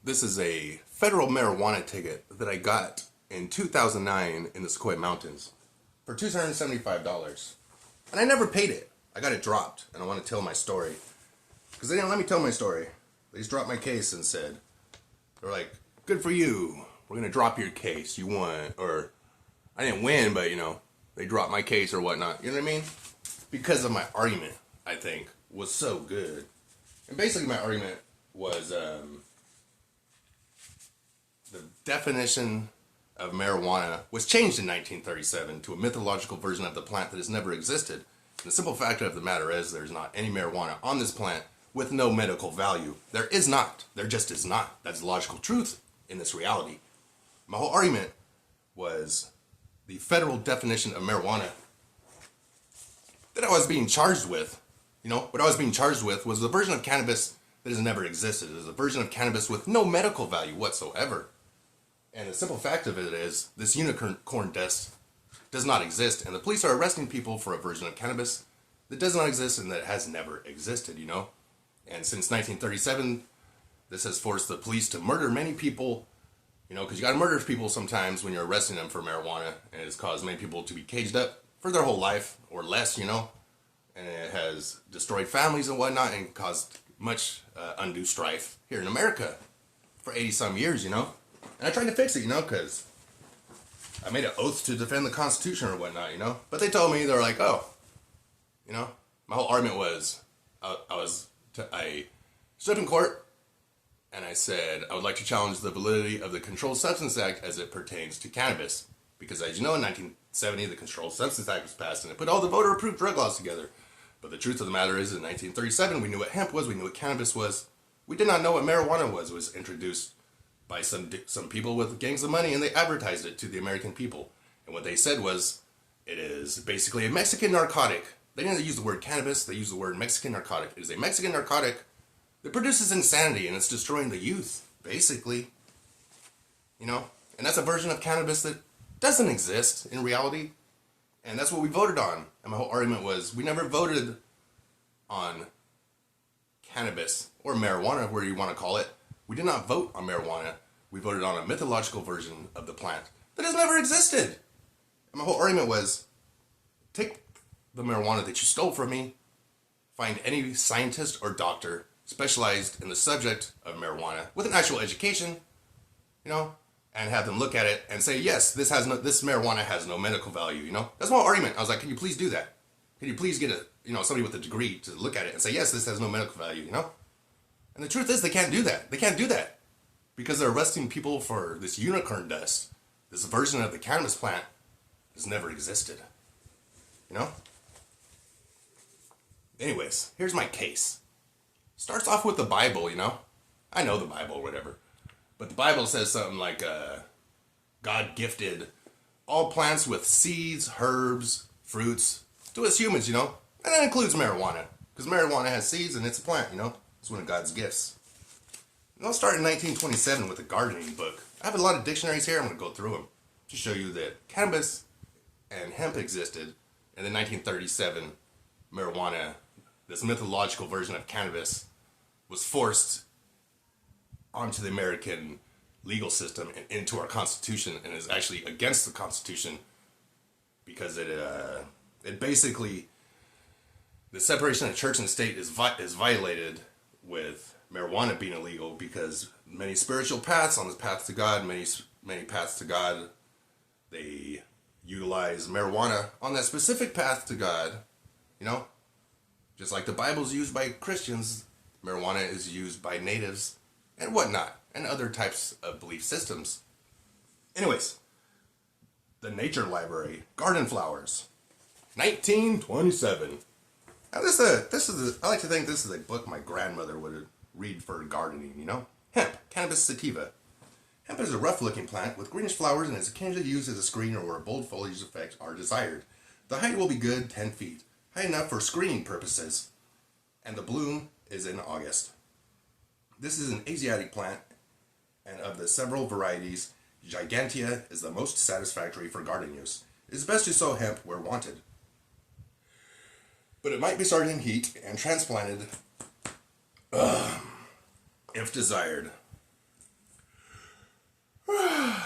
This is a federal marijuana ticket that I got in 2009 in the Sequoia Mountains for $275. And I never paid it. I got it dropped, and I want to tell my story. Because they didn't let me tell my story. They just dropped my case and said, they're like, good for you. We're going to drop your case. You won. Or, I didn't win, but, they dropped my case or whatnot. You know what I mean? Because of my argument, I think, was so good. And basically my argument was the definition of marijuana was changed in 1937 to a mythological version of the plant that has never existed. And the simple fact of the matter is there's not any marijuana on this plant with no medical value. There is not. There just is not. That's the logical truth in this reality. My whole argument was the federal definition of marijuana that I was being charged with. What I was being charged with was the version of cannabis that has never existed. It is a version of cannabis with no medical value whatsoever. And the simple fact of it is, this unicorn dust does not exist, and the police are arresting people for a version of cannabis that does not exist and that has never existed, And since 1937, this has forced the police to murder many people, because you gotta murder people sometimes when you're arresting them for marijuana, and it has caused many people to be caged up for their whole life, or less, and it has destroyed families and whatnot, and caused much undue strife here in America for 80-some years, And I tried to fix it, because I made an oath to defend the Constitution or whatnot, But they told me, they're like, oh, my whole argument was, I stood up in court and I said, I would like to challenge the validity of the Controlled Substance Act as it pertains to cannabis. Because as you know, in 1970, the Controlled Substance Act was passed and it put all the voter-approved drug laws together. But the truth of the matter is, in 1937, we knew what hemp was, we knew what cannabis was. We did not know what marijuana was. It was introduced by some people with gangs of money, and they advertised it to the American people. And what they said was, it is basically a Mexican narcotic. They didn't use the word cannabis, they used the word Mexican narcotic. It is a Mexican narcotic that produces insanity, and it's destroying the youth, basically. And that's a version of cannabis that doesn't exist in reality. And that's what we voted on. And my whole argument was, we never voted on cannabis, or marijuana, whatever you want to call it. We did not vote on marijuana. We voted on a mythological version of the plant that has never existed. And my whole argument was, take the marijuana that you stole from me, find any scientist or doctor specialized in the subject of marijuana with an actual education, and have them look at it and say, yes, this marijuana has no medical value, That's my whole argument. I was like, can you please do that? Can you please get somebody with a degree to look at it and say, yes, this has no medical value, And the truth is, they can't do that. They can't do that because they're arresting people for this unicorn dust. This version of the cannabis plant has never existed. Anyways, here's my case. Starts off with the Bible, I know the Bible, whatever. But the Bible says something like, God gifted all plants with seeds, herbs, fruits to us humans, And that includes marijuana. Because marijuana has seeds and it's a plant, It's one of God's gifts. And I'll start in 1927 with a gardening book. I have a lot of dictionaries here. I'm going to go through them to show you that cannabis and hemp existed. And then 1937, marijuana, this mythological version of cannabis, was forced onto the American legal system and into our Constitution, and is actually against the Constitution because it basically, the separation of church and state is violated with marijuana being illegal, because many spiritual paths on this path to God, many paths to God, they utilize marijuana on that specific path to God, Just like the Bible's used by Christians, marijuana is used by natives and whatnot, and other types of belief systems. Anyways, the Nature Library, Garden Flowers, 1927. Now I like to think this is a book my grandmother would read for gardening, Hemp, Cannabis sativa. Hemp is a rough-looking plant with greenish flowers and is occasionally used as a screen or where bold foliage effects are desired. The height will be good 10 feet, high enough for screening purposes, and the bloom is in August. This is an Asiatic plant, and of the several varieties, Gigantea is the most satisfactory for garden use. It is best to sow hemp where wanted, but it might be started in heat and transplanted if desired. A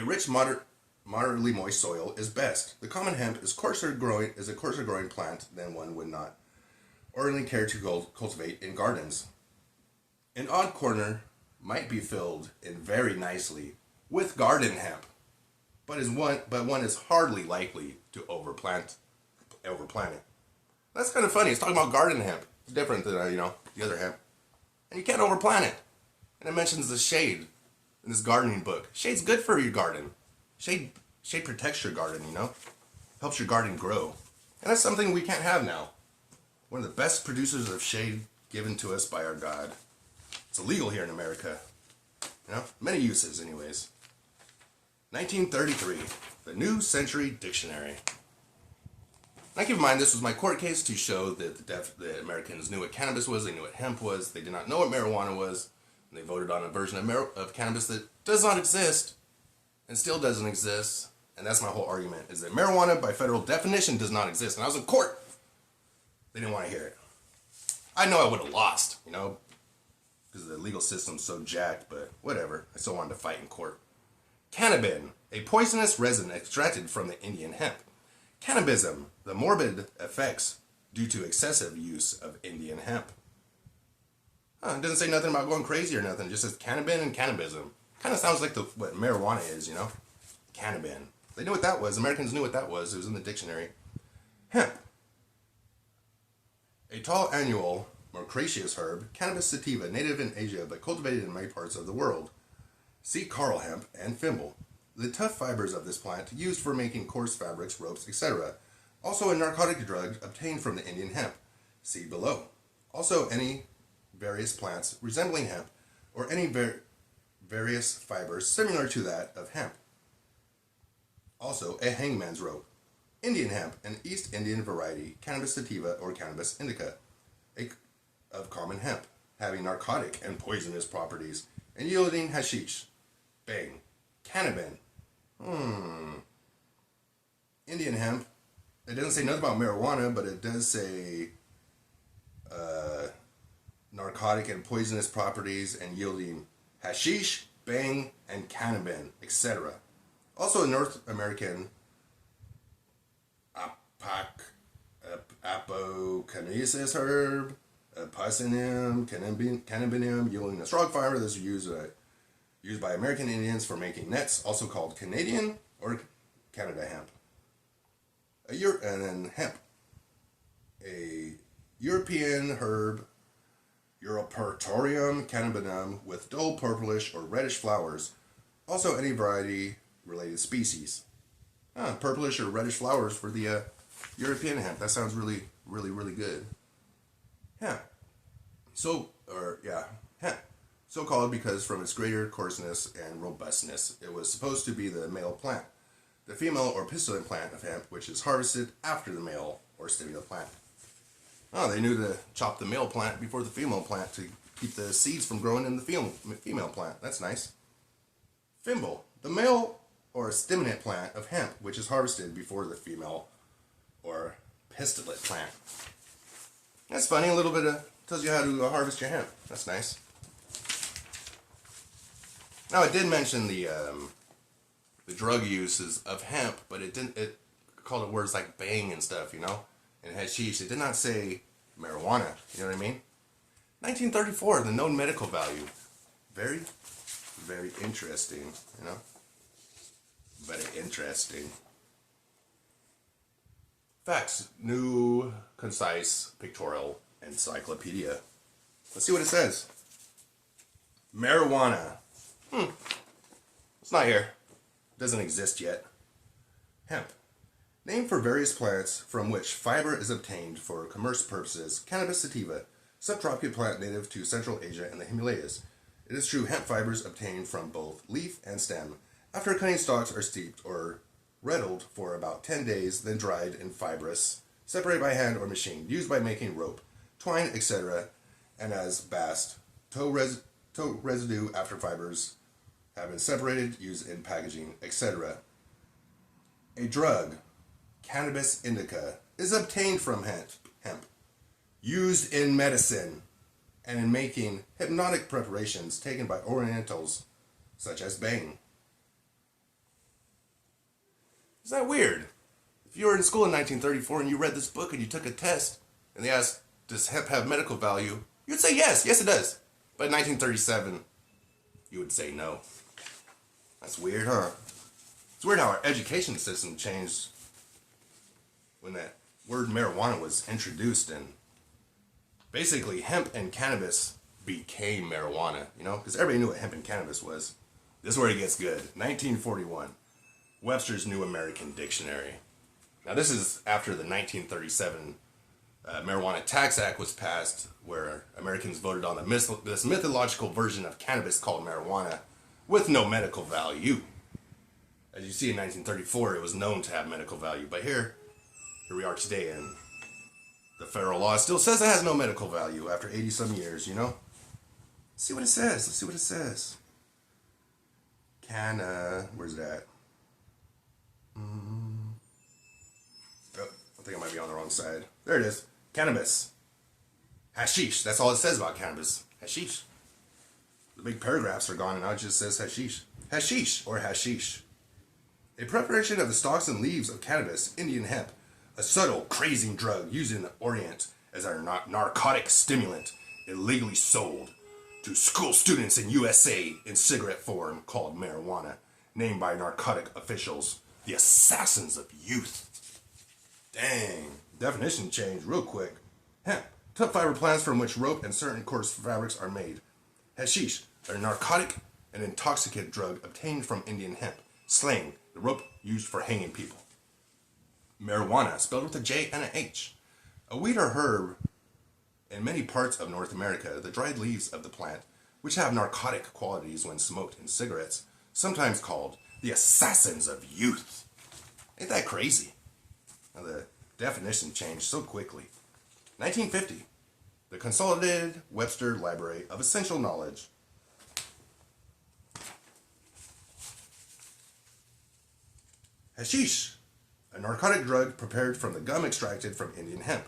rich, moderately moist soil is best. The common hemp is a coarser growing plant than one would not ordinarily care to cultivate in gardens. An odd corner might be filled in very nicely with garden hemp, but one is hardly likely to overplant it. That's kind of funny. It's talking about garden hemp. It's different than the other hemp, and you can't overplant it. And it mentions the shade in this gardening book. Shade's good for your garden. Shade protects your garden. Helps your garden grow, and that's something we can't have now. One of the best producers of shade given to us by our God. It's illegal here in America. Many uses, anyways. 1933, the New Century Dictionary. Now keep in mind, this was my court case to show that the Americans knew what cannabis was, they knew what hemp was, they did not know what marijuana was, and they voted on a version of cannabis that does not exist, and still doesn't exist, and that's my whole argument, is that marijuana, by federal definition, does not exist, and I was in court. They didn't want to hear it. I know I would have lost, because the legal system's so jacked, but whatever, I still wanted to fight in court. Cannabin, a poisonous resin extracted from the Indian hemp. Cannabism, the morbid effects due to excessive use of Indian hemp. It doesn't say nothing about going crazy or nothing. It just says cannabin and cannabism. Kind of sounds like what marijuana is, Cannabin. They knew what that was. Americans knew what that was. It was in the dictionary. Hemp. A tall annual moraceous herb, cannabis sativa, native in Asia but cultivated in many parts of the world. See Carl hemp and thimble. The tough fibers of this plant used for making coarse fabrics, ropes, etc. Also a narcotic drug obtained from the Indian hemp. See below. Also any various plants resembling hemp or any various fibers similar to that of hemp. Also a hangman's rope. Indian hemp, an East Indian variety, cannabis sativa or cannabis indica, of common hemp, having narcotic and poisonous properties and yielding hashish. Bang. Cannabin. Indian hemp. It doesn't say nothing about marijuana, but it does say narcotic and poisonous properties and yielding hashish, bang, and cannabin, etc. Also a North American apocanesis herb, Pisceum, cannabinum, yielding a strong fiber that's used by American Indians for making nets, also called Canadian or Canada hemp. And then hemp, a European herb, Europortorium cannabinum, with dull purplish or reddish flowers. Also any variety related species. Purplish or reddish flowers for the European hemp. That sounds really, really, really good. Hemp. Hemp. So called because from its greater coarseness and robustness, it was supposed to be the male plant. The female or pistillant plant of hemp, which is harvested after the male or stimulant plant. They knew to chop the male plant before the female plant to keep the seeds from growing in the female plant. That's nice. Thimble. The male or stimulant plant of hemp, which is harvested before the female or pistillant plant. That's funny. A little bit tells you how to harvest your hemp. That's nice. Now, it did mention the drug uses of hemp, but it didn't. It called it words like bang and stuff, and hashish. It did not say marijuana. You know what I mean? 1934, the known medical value. Very, very interesting. Very interesting. Facts. New, concise, pictorial encyclopedia. Let's see what it says. Marijuana. It's not here. It doesn't exist yet. Hemp. Name for various plants from which fiber is obtained for commerce purposes. Cannabis sativa. Subtropical plant native to Central Asia and the Himalayas. It is true hemp fibers obtained from both leaf and stem. After cutting stalks are steeped or redled for about 10 days, then dried in fibrous, separated by hand or machine, used by making rope, twine, etc., and as bast, tow residue after fibers have been separated, used in packaging, etc. A drug, cannabis indica, is obtained from hemp, used in medicine, and in making hypnotic preparations taken by Orientals such as bang. Is that weird? If you were in school in 1934 and you read this book and you took a test and they asked, does hemp have medical value? You'd say yes, yes it does. But in 1937, you would say no. That's weird, huh? It's weird how our education system changed when that word marijuana was introduced, and basically hemp and cannabis became marijuana, you know? Because everybody knew what hemp and cannabis was. This is where it gets good. 1941, Webster's New American Dictionary. Now this is after the 1937 Marijuana Tax Act was passed, where Americans voted on this mythological version of cannabis called marijuana with no medical value. As you see in 1934, it was known to have medical value, but here we are today, and the federal law still says it has no medical value after 80 some years, you know? Let's see what it says. Let's see what it says. Where's that? Oh, I think I might be on the wrong side. There it is. Cannabis. Hashish. That's all it says about cannabis. Hashish. The big paragraphs are gone and now it just says hashish. Hashish or hashish. A preparation of the stalks and leaves of cannabis, Indian hemp, a subtle, crazing drug used in the Orient as a narcotic stimulant, illegally sold to school students in USA in cigarette form called marijuana, named by narcotic officials the assassins of youth. Dang. Definition change real quick. Hemp. Tough fiber plants from which rope and certain coarse fabrics are made. Hashish. A narcotic and intoxicant drug obtained from Indian hemp. Slang. The rope used for hanging people. Marijuana. Spelled with a J and an H. A weed or herb in many parts of North America. The dried leaves of the plant, which have narcotic qualities when smoked in cigarettes. Sometimes called the assassins of youth. Ain't that crazy? Now the definition changed so quickly. 1950, the Consolidated Webster Library of Essential Knowledge. Hashish, a narcotic drug prepared from the gum extracted from Indian hemp,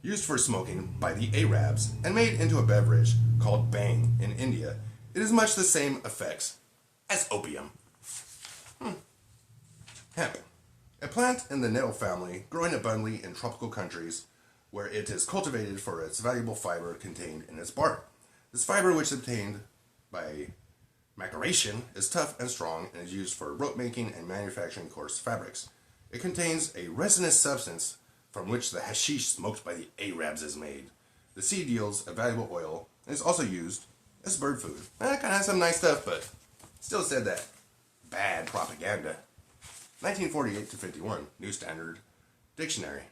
used for smoking by the Arabs and made into a beverage called bang in India. It is much the same effects as opium. Hemp. A plant in the nettle family, growing abundantly in tropical countries where it is cultivated for its valuable fiber contained in its bark. This fiber, which is obtained by maceration, is tough and strong and is used for rope making and manufacturing coarse fabrics. It contains a resinous substance from which the hashish smoked by the Arabs is made. The seed yields a valuable oil and is also used as bird food. It kind of has some nice stuff, but still said that bad propaganda. 1948 to 51, New Standard Dictionary.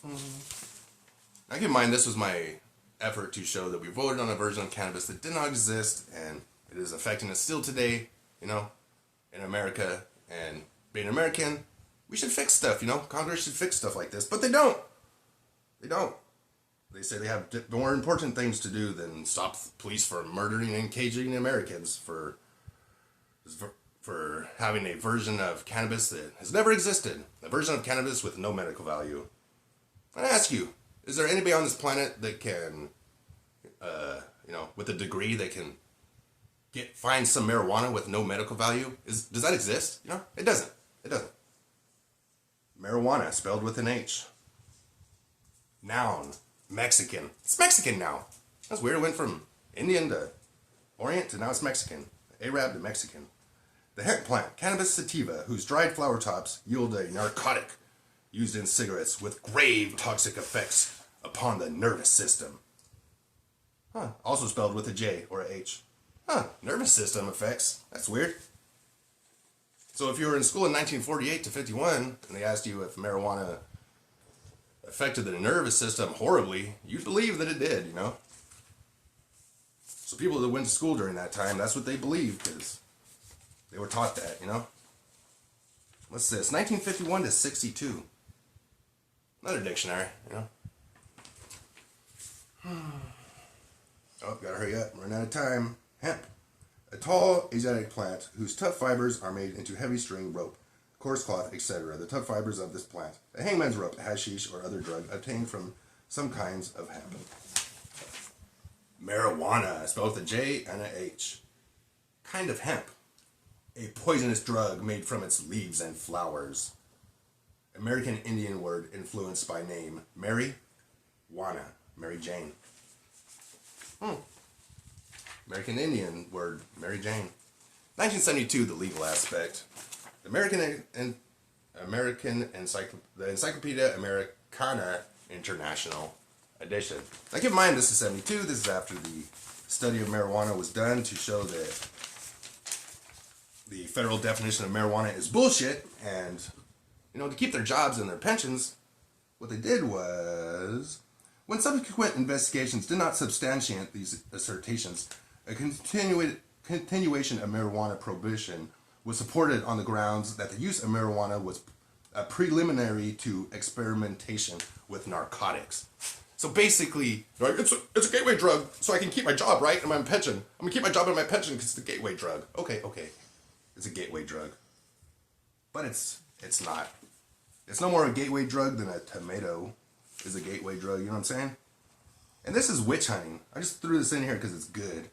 Now keep in mind, this was my effort to show that we voted on a version of cannabis that did not exist, and it is affecting us still today, you know, in America. And being American, we should fix stuff, you know. Congress should fix stuff like this, but they don't. They don't. They say they have more important things to do than stop police from murdering and caging Americans for having a version of cannabis that has never existed. A version of cannabis with no medical value. I ask you, is there anybody on this planet that can, you know, with a degree that can find some marijuana with no medical value? Does that exist? You know, it doesn't. It doesn't. Marijuana, spelled with an H. Noun, Mexican. It's Mexican now. That's weird. It went from Indian to Orient to now it's Mexican. Arab to Mexican. The hemp plant, Cannabis sativa, whose dried flower tops yield a narcotic used in cigarettes with grave toxic effects upon the nervous system. Also spelled with a J or a H. Nervous system effects. That's weird. So if you were in school in 1948 to 51 and they asked you if marijuana affected the nervous system horribly, you'd believe that it did, you know? So people that went to school during that time, that's what they believed, because they were taught that, you know? What's this? 1951 to 62. Another dictionary, you know? Oh, gotta hurry up. Running out of time. Hemp. A tall Asiatic plant whose tough fibers are made into heavy string rope, coarse cloth, etc. The tough fibers of this plant. A hangman's rope, hashish, or other drug obtained from some kinds of hemp. Marijuana, spelled with a J and a H. Kind of hemp. A poisonous drug made from its leaves and flowers. American Indian word influenced by name. Mary Wana. Mary Jane. American Indian word. Mary Jane. 1972, the legal aspect. The the Encyclopedia Americana International edition. Now keep in mind, this is 72. This is after the study of marijuana was done to show that the federal definition of marijuana is bullshit. And, to keep their jobs and their pensions, what they did was, when subsequent investigations did not substantiate these assertions, a continuation of marijuana prohibition was supported on the grounds that the use of marijuana was a preliminary to experimentation with narcotics. So basically, it's a gateway drug, so I can keep my job, right, and my pension. I'm going to keep my job and my pension because it's a gateway drug. Okay. It's a gateway drug. But it's not. It's no more a gateway drug than a tomato is a gateway drug, you know what I'm saying? And this is witch hunting. I just threw this in here because it's good.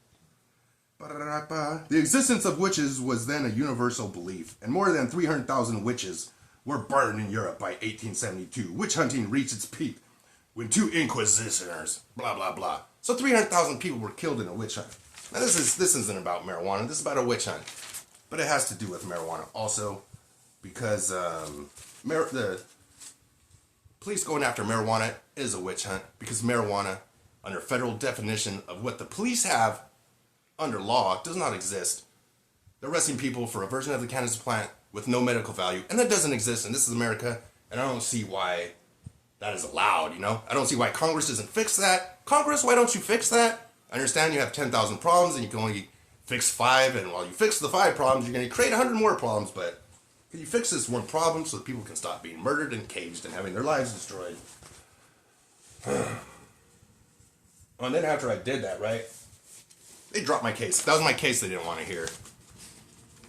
The existence of witches was then a universal belief, and more than 300,000 witches were burned in Europe by 1872. Witch hunting reached its peak when 2 inquisitors, blah, blah, blah. So 300,000 people were killed in a witch hunt. Now this isn't about marijuana, this is about a witch hunt. But it has to do with marijuana also, because the police going after marijuana is a witch hunt, because marijuana, under federal definition of what the police have under law, does not exist. They're arresting people for a version of the cannabis plant with no medical value, and that doesn't exist, and this is America, and I don't see why that is allowed, I don't see why Congress doesn't fix that. Congress, why don't you fix that? I understand you have 10,000 problems, and you can only fix 5, and while you fix the 5 problems, you're going to create 100 more problems, but can you fix this one problem so that people can stop being murdered and caged and having their lives destroyed? And then after I did that, right, they dropped my case. That was my case they didn't want to hear.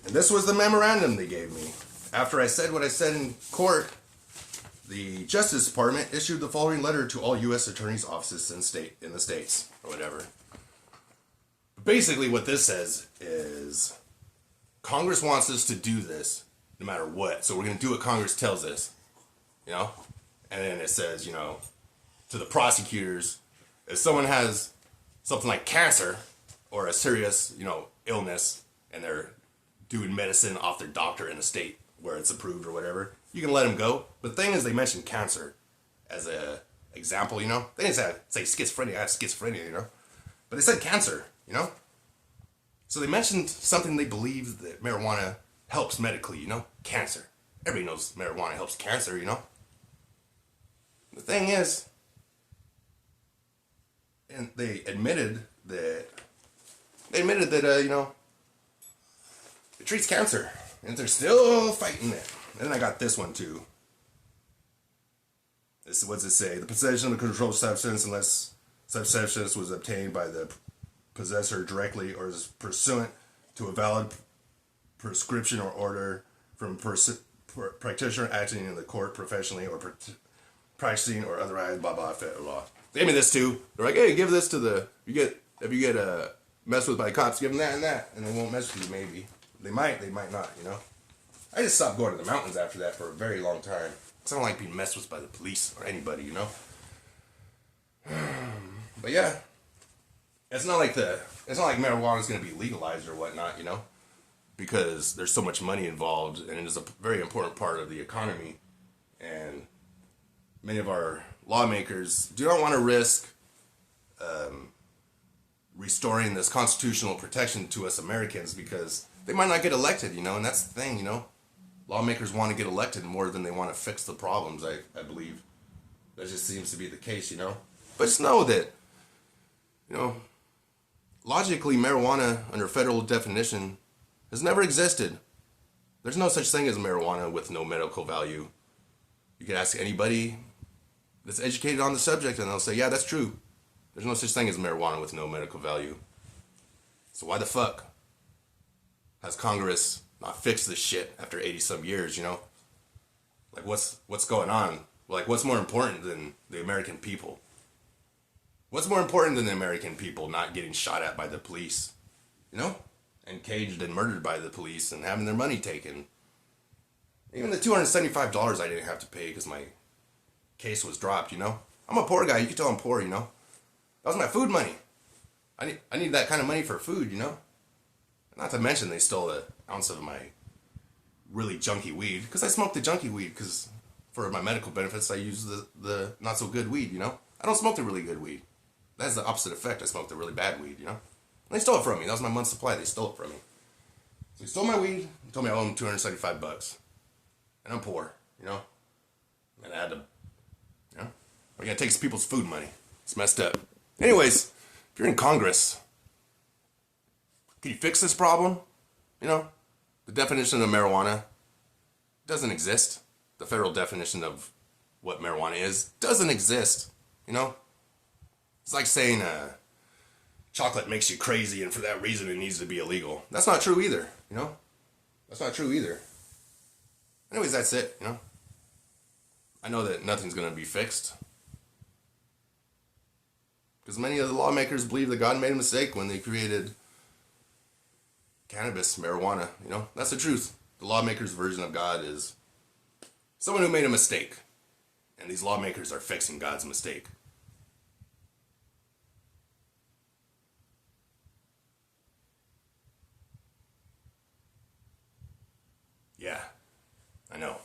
And this was the memorandum they gave me. After I said what I said in court, the Justice Department issued the following letter to all U.S. attorneys' offices in the states, or whatever. Basically what this says is Congress wants us to do this no matter what. So we're going to do what Congress tells us, And then it says, to the prosecutors, if someone has something like cancer or a serious, illness, and they're doing medicine off their doctor in a state where it's approved or whatever, you can let them go. But the thing is, they mentioned cancer as a example, They didn't say schizophrenia. I have schizophrenia, But they said cancer, So they mentioned something they believe that marijuana helps medically, Cancer. Everybody knows marijuana helps cancer, The thing is, and they admitted that, it treats cancer. And they're still fighting it. And then I got this one too. What's it say? The possession of a controlled substance, unless such substance was obtained by the possessor directly or is pursuant to a valid prescription or order from practitioner acting in the court professionally or practicing or otherwise, blah, blah, blah. They gave me this too. They're like, hey, give this to if you get messed with by cops, give them that and that, and they won't mess with you maybe. They might not, I just stopped going to the mountains after that for a very long time. Because I don't like being messed with by the police or anybody, But yeah, it's not like marijuana is going to be legalized or whatnot, Because there's so much money involved, and it is a very important part of the economy. And many of our lawmakers do not want to risk restoring this constitutional protection to us Americans because they might not get elected, and that's the thing, Lawmakers want to get elected more than they want to fix the problems, I believe. That just seems to be the case, But just know that, logically, marijuana under federal definition has never existed. There's no such thing as marijuana with no medical value. You can ask anybody that's educated on the subject and they'll say, yeah, that's true. There's no such thing as marijuana with no medical value. So why the fuck has Congress not fixed this shit after 80 some years, Like what's going on? Like what's more important than the American people? What's more important than the American people not getting shot at by the police, you know? And caged and murdered by the police and having their money taken. Even the $275 I didn't have to pay because my case was dropped, you know? I'm a poor guy. You can tell I'm poor, you know? That was my food money. I need that kind of money for food, you know? Not to mention they stole an ounce of my really junky weed. Because I smoked the junky weed because for my medical benefits I use the not so good weed, you know? I don't smoke the really good weed. That has the opposite effect. I smoked the really bad weed, you know? And they stole it from me. That was my month's supply. They stole it from me. So they stole my weed and told me I owe them $275. And I'm poor, you know? And I had to, you know? I gotta take people's food money. It's messed up. Anyways, if you're in Congress, can you fix this problem? You know? The definition of marijuana doesn't exist. The federal definition of what marijuana is doesn't exist, you know? It's like saying chocolate makes you crazy and for that reason it needs to be illegal. That's not true either, you know? That's not true either. Anyways, that's it, you know? I know that nothing's going to be fixed. Because many of the lawmakers believe that God made a mistake when they created cannabis, marijuana, you know? That's the truth. The lawmakers' version of God is someone who made a mistake. And these lawmakers are fixing God's mistake. Yeah, I know.